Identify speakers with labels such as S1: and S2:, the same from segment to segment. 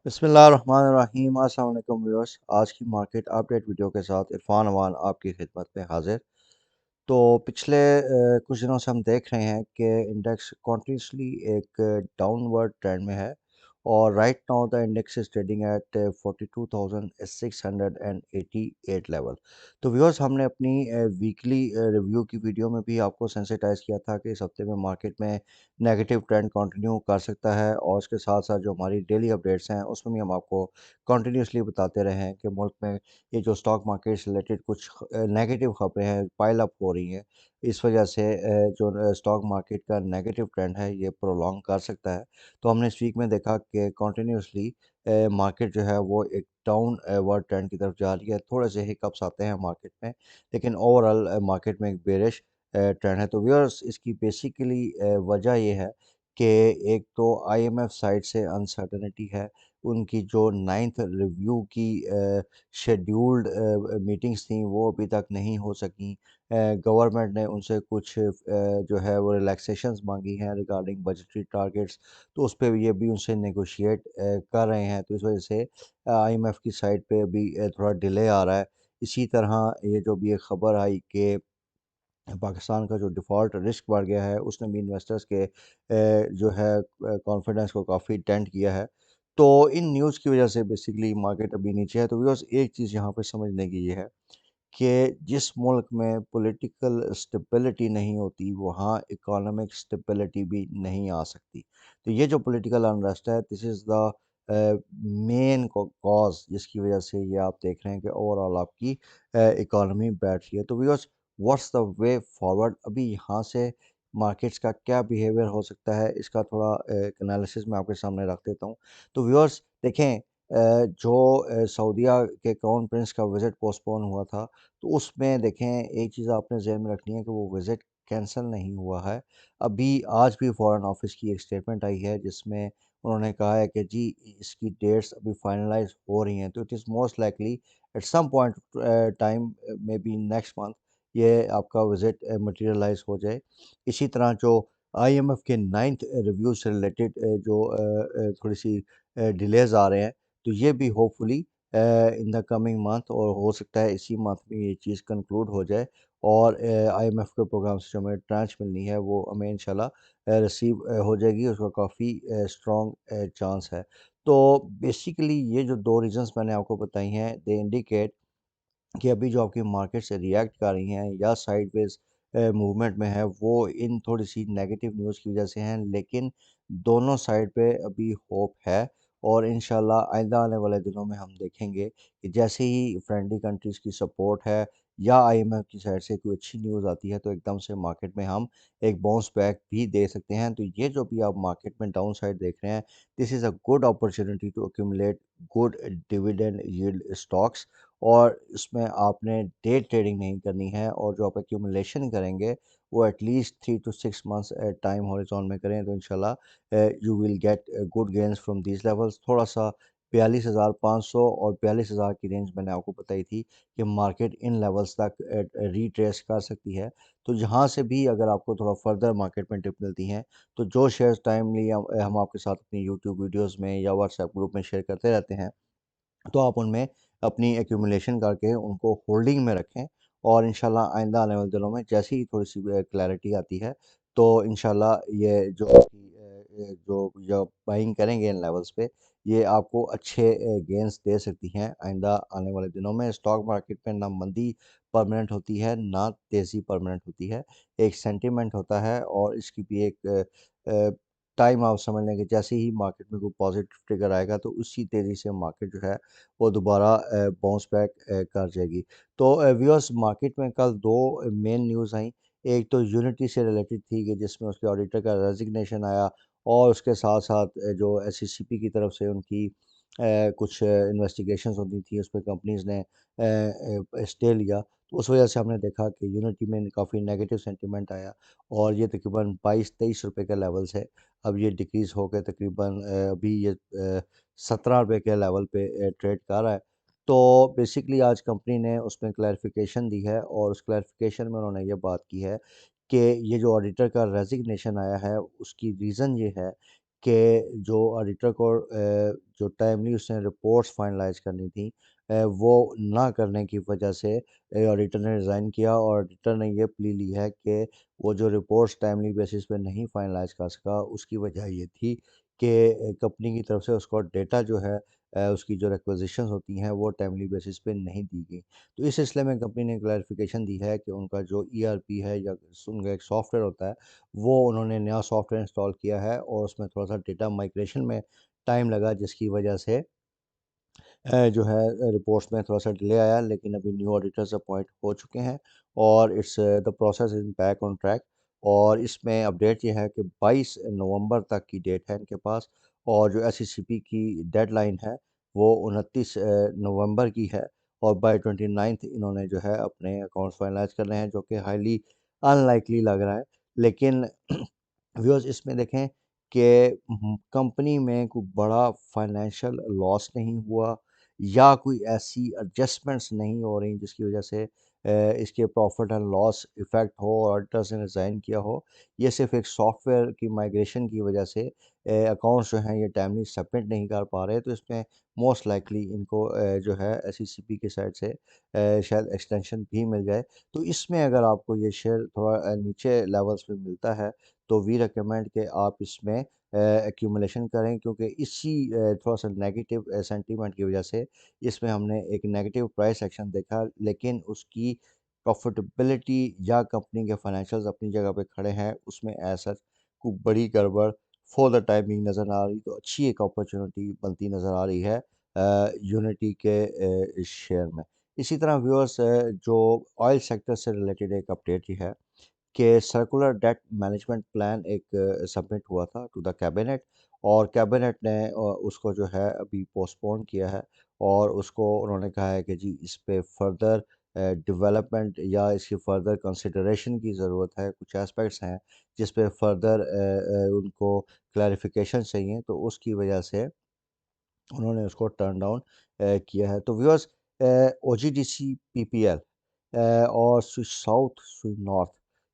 S1: बिस्मिल्लाहिर्रहमानिर्रहीम। अस्सलाम वालेकुम व्यूअर्स। आज की मार्केट अपडेट वीडियो के साथ इरफान अमान आपकी खिदमत में हाजिर। तो पिछले कुछ दिनों से हम देख रहे हैं कि इंडेक्स कॉन्टिन्यूसली एक डाउनवर्ड ट्रेंड में है और right now the index is trading at 42,688 level. तो व्यूअर्स, हमने अपनी वीकली रिव्यू की वीडियो में भी आपको सेंसिटाइज किया था कि इस हफ्ते में मार्केट में नेगेटिव ट्रेंड कंटिन्यू कर सकता है, और उसके साथ साथ जो हमारी डेली अपडेट्स हैं उसमें भी हम आपको कंटिन्यूसली बताते रहे हैं कि मुल्क में ये जो स्टॉक मार्केट से रिलेटेड कुछ नेगेटिव खबरें हैं पाइल अप हो रही हैं। इस वजह से जो स्टॉक मार्केट का नेगेटिव ट्रेंड है ये प्रोलॉन्ग कर सकता है। तो हमने इस वीक में देखा कि कंटिन्यूसली मार्केट जो है वो एक डाउन वर्ड ट्रेंड की तरफ जा रही है। थोड़े से हिकअप्स आते हैं मार्केट में, लेकिन ओवरऑल मार्केट में एक बेरिश ट्रेंड है। तो व्यूअर्स, इसकी बेसिकली वजह ये है कि एक तो आईएमएफ साइड से अनसर्टेनिटी है। उनकी जो 9th रिव्यू की शेड्यूल्ड मीटिंग्स थी वो अभी तक नहीं हो सकी। गवर्नमेंट ने उनसे कुछ जो है वो रिलैक्सेशंस मांगी हैं रिगार्डिंग बजटरी टारगेट्स। तो उस पे ये भी उनसे नेगोशिएट कर रहे हैं। तो इस वजह से आईएमएफ की साइड पे अभी थोड़ा डिले आ रहा है। इसी तरह ये जो भी एक खबर आई कि पाकिस्तान का जो डिफ़ॉल्ट रिस्क बढ़ गया है, उसने भी इन्वेस्टर्स के जो है कॉन्फिडेंस को काफ़ी डेंट किया है। तो इन न्यूज़ की वजह से बेसिकली मार्केट अभी नीचे है। तो व्यूअर्स, एक चीज़ यहाँ पे समझने की ये है कि जिस मुल्क में पॉलिटिकल स्टेबिलिटी नहीं होती, वहाँ इकोनॉमिक स्टेबिलिटी भी नहीं आ सकती। तो ये जो पॉलिटिकल अनरेस्ट है, this is the main cause जिसकी वजह से ये आप देख रहे हैं कि ओवरऑल आपकी इकोनॉमी बैठ रही है। तो viewers, what's the way forward? अभी यहाँ से मार्केट्स का क्या बिहेवियर हो सकता है, इसका थोड़ा एक एनालिसिस मैं आपके सामने रख देता हूँ। तो व्यूअर्स देखें, जो सऊदीया के क्राउन प्रिंस का विज़िट पोस्टपोन हुआ था, तो उसमें देखें एक चीज़ आपने ज़हन में रखनी है कि वो विज़िट कैंसल नहीं हुआ है। अभी आज भी फ़ॉरेन ऑफ़िस की एक स्टेटमेंट आई है जिसमें उन्होंने कहा है कि जी इसकी डेट्स अभी फाइनलाइज़ हो रही हैं, तो it is most likely at some point time, maybe next month, ये आपका विज़िट मटीरियलाइज़ हो जाए। इसी तरह जो आईएमएफ के 9th रिव्यू से रिलेटेड थोड़ी-सी डिलेज़ आ रहे हैं, तो ये भी hopefully in the coming month, और हो सकता है इसी मंथ में ये चीज़ कंक्लूड हो जाए, और आईएमएफ के प्रोग्राम से जो हमें ट्रांच मिलनी है वो हमें इंशाल्लाह रिसीव हो जाएगी। उसका काफ़ी स्ट्रॉन्ग चांस है। तो बेसिकली ये जो 2 रीज़न्स मैंने आपको बताई हैं, दे इंडिकेट कि अभी जो आपकी मार्केट से रिएक्ट कर रही हैं या साइडवेज मूवमेंट में है, वो इन थोड़ी सी नेगेटिव न्यूज़ की वजह से हैं, लेकिन दोनों साइड पे अभी होप है। और इंशाल्लाह आइंदा आने वाले दिनों में हम देखेंगे कि जैसे ही फ्रेंडली कंट्रीज़ की सपोर्ट है या आईएमएफ की साइड से कोई अच्छी न्यूज़ आती है, तो एकदम से मार्केट में हम एक बाउंस बैक भी दे सकते हैं। तो ये जो भी आप मार्केट में डाउन साइड देख रहे हैं, this is a good opportunity to accumulate good dividend yield stocks. और इसमें आपने डे ट्रेडिंग नहीं करनी है, और जो आप एक्यूमुलेशन करेंगे वो at least 3 to 6 months time horizon में करें, तो इंशाल्लाह you will get good gains from these levels. थोड़ा सा 42,500 और 42,000 की रेंज मैंने आपको बताई थी कि मार्केट इन लेवल्स तक रिट्रेस कर सकती है। तो जहाँ से भी अगर आपको थोड़ा फर्दर मार्केट में टिप मिलती हैं, तो जो शेयर्स टाइमली हम आपके साथ अपनी यूट्यूब वीडियोज़ में या व्हाट्सएप ग्रुप में शेयर करते रहते हैं, तो आप उनमें अपनी एक्यूमुलेशन करके उनको होल्डिंग में रखें। और इंशाल्लाह आइंदा आने वाले दिनों में जैसे ही थोड़ी-सी क्लैरिटी आती है, तो इंशाल्लाह ये जो आपकी जो बाइंग करेंगे इन लेवल्स पे, ये आपको अच्छे गेन्स दे सकती हैं आइंदा आने वाले दिनों में। स्टॉक मार्केट में ना मंदी परमानेंट होती है, ना तेज़ी परमानेंट होती है। एक सेंटिमेंट होता है, और इसकी भी एक टाइम आप समझ लें कि जैसे ही मार्केट में कोई पॉजिटिव ट्रिगर आएगा, तो उसी तेज़ी से मार्केट जो है वो दोबारा बाउंस बैक कर जाएगी। तो व्यूअर्स, मार्केट में कल 2 मेन न्यूज़ आई। एक तो यूनिटी से रिलेटेड थी कि जिसमें उसके ऑडिटर का रेज़िग्नेशन आया, और उसके साथ-साथ जो एसईसीपी की तरफ से उनकी कुछ इन्वेस्टिगेशंस होती थी, उस पे कंपनीज़ ने स्टे लिया। तो उस वजह से हमने देखा कि यूनिटी में काफ़ी नेगेटिव सेंटीमेंट आया, और ये तकरीबन 22-23 रुपए के लेवल से अब ये डिक्रीज़ होके तकरीबन अभी ये 17 रुपए के लेवल पे ट्रेड कर रहा है। तो बेसिकली आज कंपनी ने उसमें क्लैरिफ़िकेशन दी है, और उस क्लैरिफ़िकेशन में उन्होंने ये बात की है कि ये जो ऑडिटर का रेज़िग्नेशन आया है, उसकी रीज़न ये है कि जो ऑडिटर को जो टाइमली उसने रिपोर्ट्स फाइनलाइज़ करनी थी वो ना करने की वजह से ऑडिटर ने रिज़ाइन किया और ऑडिटर ने ये प्ली ली है कि वो जो रिपोर्ट्स टाइमली बेसिस पे नहीं फाइनलाइज़ कर सका, उसकी वजह ये थी कि कंपनी की तरफ से उसको डेटा जो है उसकी जो रिक्विज़िशंस होती हैं, वो टाइमली बेसिस पे नहीं दी गई। तो इस सिलसिले में कंपनी ने क्लैरिफ़िकेशन दी है कि उनका जो ईआरपी है या उनका एक सॉफ्टवेयर होता है, वो उन्होंने नया सॉफ्टवेयर इंस्टॉल किया है और उसमें थोड़ा-सा डेटा माइग्रेशन में टाइम लगा, जिसकी वजह से जो है रिपोर्ट्स में थोड़ा-सा डिले आया, लेकिन अभी न्यू ऑडिटर्स अपॉइंट हो चुके हैं और it's the process is back on track. और इसमें अपडेट ये है कि 22 नवंबर तक की डेट है इनके पास और जो एसईसीपी की डेडलाइन है वो 29 नवंबर की है और बाय 29th इन्होंने जो है अपने अकाउंट्स फाइनलाइज़ करने हैं, जो कि हाईली अनलाइकली लग रहा है। लेकिन व्यूअर्स इसमें देखें कि कंपनी में कोई बड़ा फाइनेंशियल लॉस नहीं हुआ या कोई ऐसी एडजस्टमेंट्स नहीं हो रही जिसकी वजह से इसके प्रॉफिट एंड लॉस इफ़ेक्ट हो और ऑडिटर्स ने रिज़ाइन किया हो। ये सिर्फ़ एक सॉफ्टवेयर की माइग्रेशन की वजह से अकाउंट्स जो हैं ये टाइमली सबमिट नहीं कर पा रहे, तो इसमें मोस्ट लाइकली इनको जो है एसईसीपी की साइड से शायद एक्सटेंशन भी मिल जाए। तो इसमें अगर आपको ये शेयर थोड़ा नीचे लेवल्स पे मिलता है तो वी रिकमेंड कि आप इसमें एक्यूमुलेशन करें, क्योंकि इसी थोड़ा-सा नेगेटिव सेंटीमेंट की वजह से इसमें हमने एक नेगेटिव प्राइस एक्शन देखा, लेकिन उसकी प्रॉफ़िटेबिलिटी या कंपनी के फाइनेंशियल्स अपनी जगह पे खड़े हैं, उसमें एज़ सच कोई बड़ी गड़बड़ फॉर द टाइम बिंग नज़र ना आ रही, तो अच्छी एक अपॉर्च्युनिटी बनती नज़र आ रही है यूनिटी के इस शेयर में। इसी तरह व्यूअर्स जो ऑयल सेक्टर से रिलेटेड एक अपडेट ये है कि सर्कुलर डेट मैनेजमेंट प्लान एक सबमिट हुआ था टू द कैबिनेट और कैबिनेट ने उसको जो है अभी पोस्टपोन किया है और उसको उन्होंने कहा है कि जी इस पे फर्दर डेवलपमेंट या इसकी फर्दर कंसिडरेशन की ज़रूरत है, कुछ एस्पेक्ट्स हैं जिस पे फर्दर उनको क्लैरिफिकेशन चाहिए, तो उसकी वजह से उन्होंने उसको टर्न डाउन किया है। तो व्यूअर्स ओजीडीसी पीपीएल और स्विच साउथ, स्विच नॉर्थ,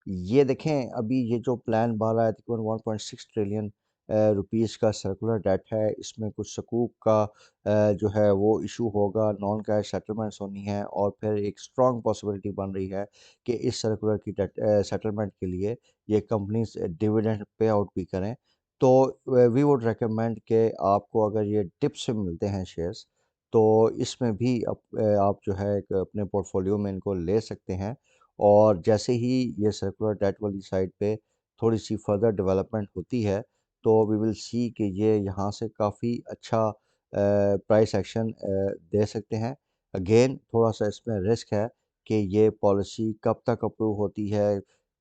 S1: ये देखें अभी ये जो प्लान बाहर आया तकरीबन 1.6 ट्रिलियन रुपीस का सर्कुलर डेट है। इसमें कुछ सकूक का जो है वो इशू होगा, नॉन कैश सेटलमेंट्स होनी है और फिर एक स्ट्रॉन्ग पॉसिबिलिटी बन रही है कि इस सर्कुलर की डेट सेटलमेंट के लिए ये कंपनीज डिविडेंड पे आउट भी करें। तो वी वुड रिकमेंड कि आपको अगर ये टिप्स में मिलते हैं शेयर्स, तो इसमें भी आप जो है एक अपने पोर्टफोलियो में इनको ले सकते हैं और जैसे ही ये सर्कुलर डेट वाली साइड पे थोड़ी सी फर्दर डेवलपमेंट होती है, तो वी विल सी कि ये यहाँ से काफ़ी अच्छा प्राइस एक्शन दे सकते हैं। अगेन थोड़ा सा इसमें रिस्क है कि ये पॉलिसी कब तक अप्रूव होती है,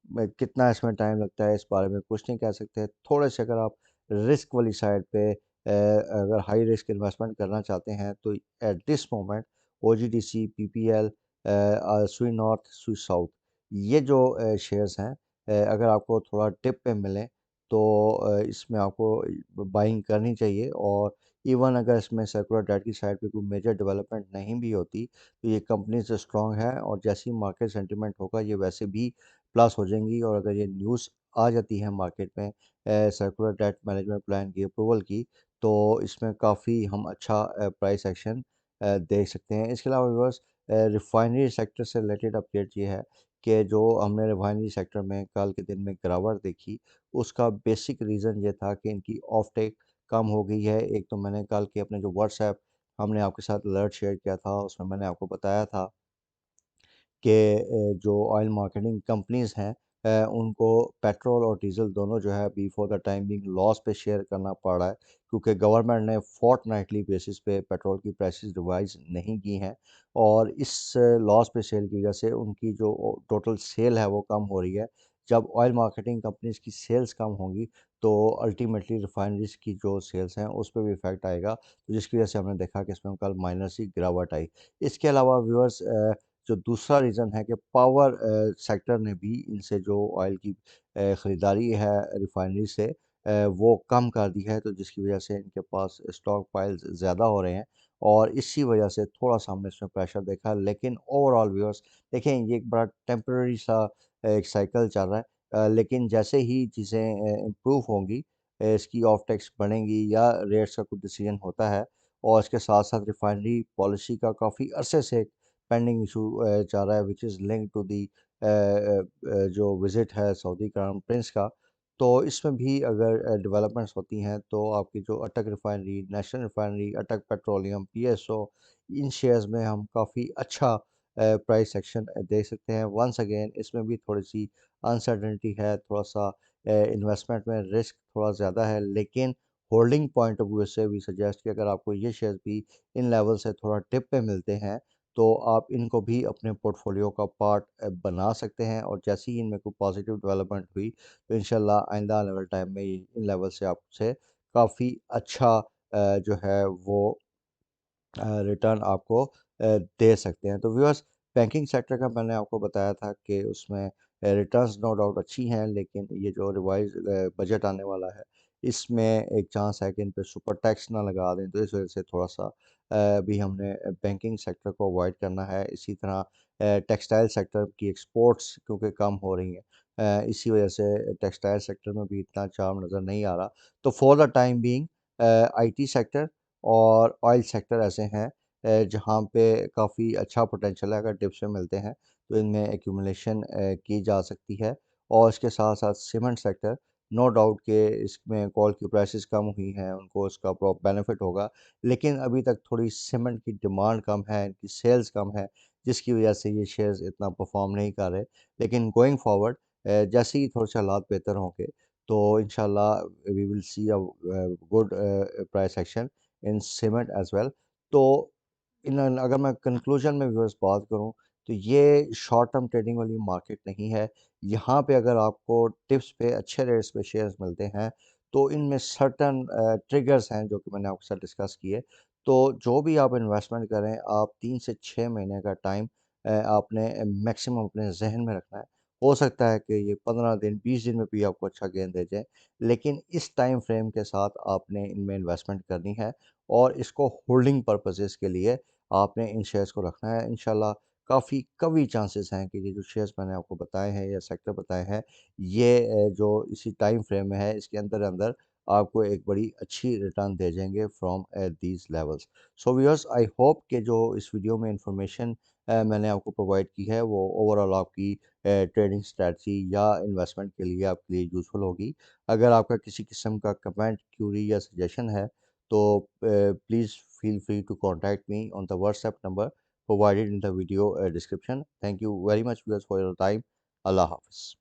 S1: कितना इसमें टाइम लगता है, इस बारे में कुछ नहीं कह सकते। थोड़े से अगर आप रिस्क वाली साइड पे अगर हाई रिस्क इन्वेस्टमेंट करना चाहते हैं, तो at this moment OGDC, PPL, स्वी नॉर्थ, स्वी साउथ, ये जो शेयर्स हैं अगर आपको थोड़ा टिप पे मिलें तो इसमें आपको बाइंग करनी चाहिए। और इवन अगर इसमें सर्कुलर डेट की साइड पे कोई मेजर डेवलपमेंट नहीं भी होती, तो ये कंपनीज स्ट्रॉन्ग है और जैसे ही मार्केट सेंटिमेंट होगा ये वैसे भी प्लस हो जाएंगी। और अगर ये न्यूज़ आ जाती है मार्केट में सर्कुलर डेट मैनेजमेंट प्लान की अप्रूवल की, तो इसमें काफ़ी हम अच्छा प्राइस एक्शन देख सकते हैं। इसके अलावा व्यूअर्स रिफाइनरी सेक्टर से रिलेटेड अपडेट ये है कि जो हमने रिफाइनरी सेक्टर में कल के दिन में गिरावट देखी, उसका बेसिक रीज़न ये था कि इनकी ऑफटेक कम हो गई है। एक तो मैंने कल के अपने जो व्हाट्सएप हमने आपके साथ अलर्ट शेयर किया था, उसमें मैंने आपको बताया था कि जो ऑयल मार्केटिंग कंपनीज़ हैं उनको पेट्रोल और डीज़ल दोनों जो है अभी for the time being loss पे शेयर करना पड़ रहा है, क्योंकि गवर्नमेंट ने फोर्टनाइटली बेसिस पे पेट्रोल की प्राइसेस रिवाइज़ नहीं की हैं और इस लॉस पे सेल की वजह से उनकी जो टोटल सेल है वो कम हो रही है। जब ऑयल मार्केटिंग कंपनीज़ की सेल्स कम होंगी, तो अल्टीमेटली रिफाइनरीज़ की जो सेल्स हैं उस पे भी इफ़ेक्ट आएगा, तो जिसकी वजह से हमने देखा कि इसमें कल माइनर सी गिरावट आई। इसके अलावा व्यूअर्स जो दूसरा रीज़न है कि पावर सेक्टर ने भी इनसे जो ऑयल की ख़रीदारी है रिफाइनरी से वो कम कर दी है, तो जिसकी वजह से इनके पास स्टॉक पाइल्स ज़्यादा हो रहे हैं और इसी वजह से थोड़ा-सा हमने इसमें प्रेशर देखा। लेकिन ओवरऑल व्यूअर्स देखें, ये एक बड़ा टेम्परेरी सा एक साइकिल चल रहा है, लेकिन जैसे ही चीज़ें इम्प्रूव होंगी इसकी ऑफ टैक्स बढ़ेंगी या रेट्स का कुछ डिसीजन होता है। और इसके साथ साथ रिफाइनरी पॉलिसी का काफ़ी अरसे से पेंडिंग इशू जा रहा है, which is link to the जो विज़िट है सऊदी क्राउन प्रिंस का। तो इसमें भी अगर डेवलपमेंट्स होती हैं तो आपकी जो अटक रिफाइनरी, नेशनल रिफाइनरी, अटक पेट्रोलियम, पीएसओ, इन शेयर्स में हम काफ़ी अच्छा प्राइस एक्शन देख सकते हैं। वंस अगेन इसमें भी थोड़ी-सी अनसर्टेनिटी है, थोड़ा-सा इन्वेस्टमेंट में रिस्क थोड़ा ज़्यादा है, लेकिन होल्डिंग पॉइंट ऑफ व्यू से वी सजेस्ट कि अगर आपको ये शेयर्स भी इन लेवल से थोड़ा डिप पे मिलते हैं, तो आप इनको भी अपने पोर्टफोलियो का पार्ट बना सकते हैं। और जैसे ही इनमें कोई पॉजिटिव डेवलपमेंट हुई, तो इंशाल्लाह आइंदा आने वाले टाइम में इन लेवल से आपसे काफ़ी अच्छा जो है वो रिटर्न आपको दे सकते हैं। तो व्यूअर्स, बैंकिंग सेक्टर का मैंने आपको बताया था कि उसमें रिटर्न्स नो डाउट अच्छी हैं, लेकिन ये जो रिवाइज़ बजट आने वाला है, इसमें एक चांस है कि इन पे सुपर टैक्स ना लगा दें, तो इस वजह से थोड़ा-सा भी हमने बैंकिंग सेक्टर को अवॉइड करना है। इसी तरह टेक्सटाइल सेक्टर की एक्सपोर्ट्स क्योंकि कम हो रही हैं, इसी वजह से टेक्सटाइल सेक्टर में भी इतना चार्म नज़र नहीं आ रहा। तो for the time being IT sector और ऑयल सेक्टर ऐसे हैं जहाँ पे काफ़ी अच्छा पोटेंशियल है। अगर डिप्स में मिलते हैं तो इनमें एक्यूमुलेशन की जा सकती है। और इसके साथ साथ सीमेंट सेक्टर, नो डाउट कि इसमें कोल की प्राइसेस कम हुई हैं, उनको उसका बेनिफिट होगा, लेकिन अभी तक थोड़ी सीमेंट की डिमांड कम है, इनकी सेल्स कम है, जिसकी वजह से ये शेयर्स इतना परफॉर्म नहीं कर रहे। लेकिन गोइंग फॉरवर्ड जैसे ही थोड़े से हालात बेहतर होंगे, तो इंशाल्लाह we will see a good price action in cement as well. तो इन अगर मैं कंक्लूजन में व्यूअर्स बात करूँ, तो ये शॉर्ट टर्म ट्रेडिंग वाली मार्केट नहीं है। यहाँ पे अगर आपको टिप्स पे अच्छे रेट्स पे शेयर्स मिलते हैं, तो इनमें सर्टेन ट्रिगर्स हैं जो कि मैंने आपके साथ डिस्कस किए। तो जो भी आप इन्वेस्टमेंट करें, आप 3 से 6 महीने का टाइम आपने मैक्सिमम अपने ज़हन में रखना है। हो सकता है कि ये 15 दिन, 20 दिन में भी आपको अच्छा गेन दे जाए, लेकिन इस टाइम फ्रेम के साथ आपने इनमें इन्वेस्टमेंट करनी है और इसको होल्डिंग पर्पसेस के लिए आपने इन शेयर्स को रखना है। इंशाल्लाह काफ़ी कवी चांसेस हैं कि ये जो शेयर्स मैंने आपको बताए हैं या सेक्टर बताए हैं, ये जो इसी टाइम फ्रेम में है, इसके अंदर अंदर आपको एक बड़ी अच्छी रिटर्न दे जाएंगे from these levels. So viewers, I hope कि जो इस वीडियो में इंफॉर्मेशन मैंने आपको प्रोवाइड की है, वो ओवरऑल आपकी ट्रेडिंग स्ट्रैटेजी या इन्वेस्टमेंट के लिए आपके लिए यूज़फुल होगी। अगर आपका किसी किस्म का कमेंट, क्यूरी या सजेशन है, तो please feel free to contact me on the WhatsApp number provided in the video description. Thank you very much viewers for your time. Allah Hafiz.